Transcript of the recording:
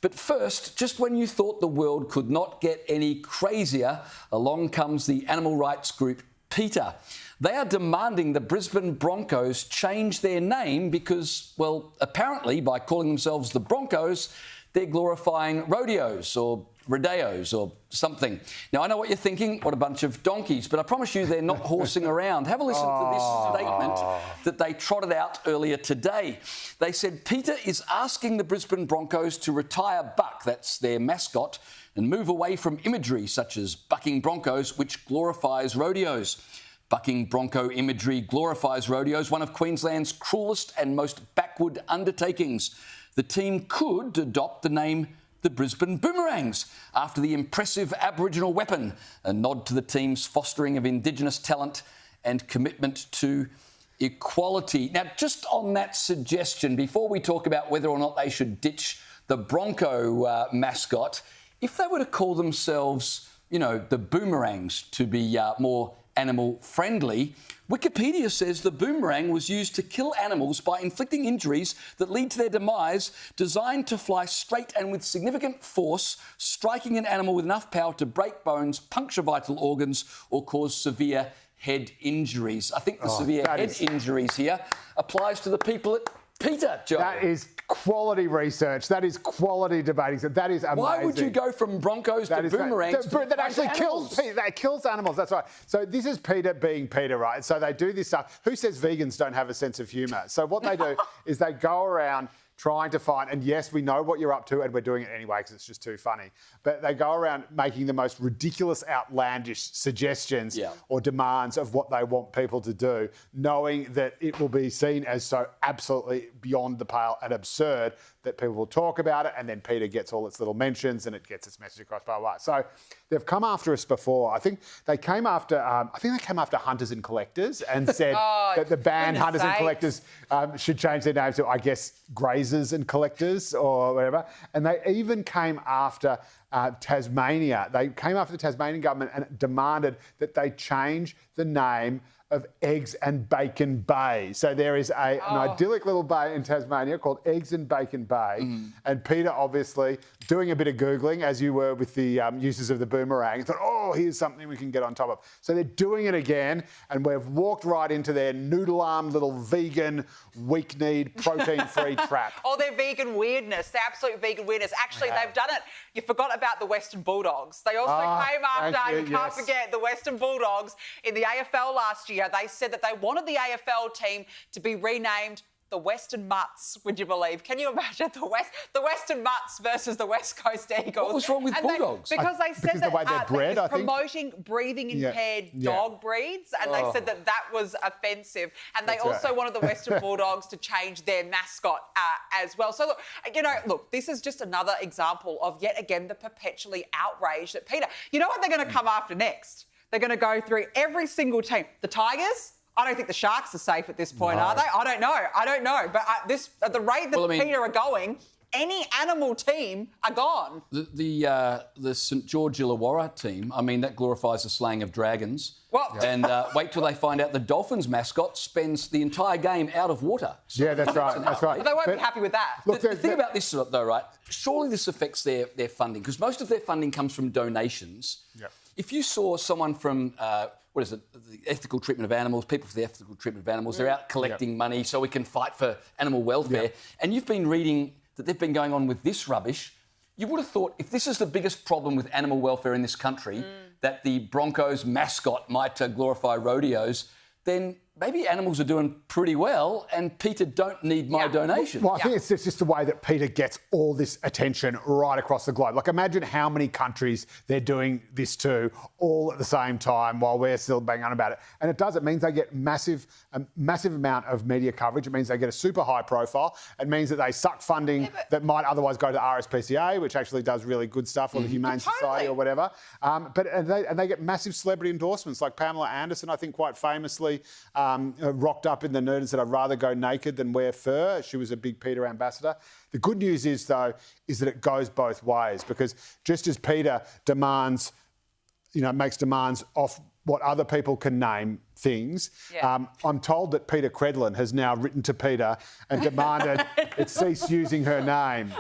But first, just when you thought the world could not get any crazier, along comes the animal rights group PETA. They are demanding the Brisbane Broncos change their name because, well, apparently by calling themselves the Broncos, they're glorifying rodeos or something. Now, I know what you're thinking, what a bunch of donkeys, but I promise you they're not horsing around. Have a listen to this statement that they trotted out earlier today. They said PETA is asking the Brisbane Broncos to retire Buck, that's their mascot, and move away from imagery such as bucking broncos, which glorifies rodeos. Bucking bronco imagery glorifies rodeos, one of Queensland's cruelest and most backward undertakings. The team could adopt the name the Brisbane Boomerangs, after the impressive Aboriginal weapon, a nod to the team's fostering of Indigenous talent and commitment to equality. Now, just on that suggestion, before we talk about whether or not they should ditch the Bronco mascot, if they were to call themselves, the Boomerangs to be more animal-friendly, Wikipedia says the boomerang was used to kill animals by inflicting injuries that lead to their demise, designed to fly straight and with significant force, striking an animal with enough power to break bones, puncture vital organs, or cause severe head injuries. I think the severe head injuries here applies to the people at PETA, Joe. That is quality research. That is quality debating. That is amazing. Why would you go from Broncos to boomerangs? That actually kills animals. That's right. So this is PETA being PETA, right? So they do this stuff. Who says vegans don't have a sense of humour? So what they do is they go around trying to find, and yes, we know what you're up to and we're doing it anyway because it's just too funny, but they go around making the most ridiculous, outlandish suggestions or demands of what they want people to do, knowing that it will be seen as so absolutely beyond the pale and absurd that people will talk about it, and then PETA gets all its little mentions and it gets its message across, blah, blah, blah. So they've come after us before. I think they came after hunters and collectors and said that the band hunters and collectors should change their names to, I guess, grazers and collectors or whatever. And they even came after Tasmania. They came after the Tasmanian government and demanded that they change the name of Eggs and Bacon Bay. So there is an idyllic little bay in Tasmania called Eggs and Bacon Bay. And PETA, obviously, doing a bit of Googling, as you were with the uses of the boomerang, thought, here's something we can get on top of. So they're doing it again, and we've walked right into their noodle arm little vegan, weak-kneed, protein-free trap. Their vegan weirdness, their absolute vegan weirdness. Actually, they've done it. You forgot about the Western Bulldogs. They also came after, you can't forget, the Western Bulldogs in the AFL last year. They said that they wanted the AFL team to be renamed the Western Mutts, would you believe? Can you imagine the Western Mutts versus the West Coast Eagles? What was wrong with Bulldogs? Because they said that the way they're bred, I think. Promoting breathing impaired dog breeds, and they said that was offensive. And they also wanted the Western Bulldogs to change their mascot as well. So look, this is just another example of yet again the perpetually outraged at PETA. You know what they're going to come after next? They're going to go through every single team. The Tigers. I don't think the Sharks are safe at this point, are they? I don't know. But at the rate that PETA are going, any animal team are gone. The St George Illawarra team, that glorifies the slaying of dragons. And wait till they find out the Dolphins mascot spends the entire game out of water. So that's right. That's right. But they won't be happy with that. Look, the thing about this, though, right? Surely this affects their funding, because most of their funding comes from donations. If you saw someone from the ethical treatment of animals, people for the ethical treatment of animals, they're out collecting money so we can fight for animal welfare, and you've been reading that they've been going on with this rubbish, you would have thought if this is the biggest problem with animal welfare in this country, that the Broncos mascot might glorify rodeos, then maybe animals are doing pretty well and PETA don't need my donation. Well, I think it's just the way that PETA gets all this attention right across the globe. Like, imagine how many countries they're doing this to all at the same time while we're still banging on about it. And it means they get a massive amount of media coverage. It means they get a super high profile. It means that they suck funding that might otherwise go to the RSPCA, which actually does really good stuff, or the Humane Society or whatever. And they get massive celebrity endorsements, like Pamela Anderson, I think quite famously, rocked up in the nude and said, I'd rather go naked than wear fur. She was a big PETA ambassador. The good news is, though, is that it goes both ways, because just as PETA demands, makes demands off what other people can name things, I'm told that Peter Credlin has now written to PETA and demanded it cease using her name.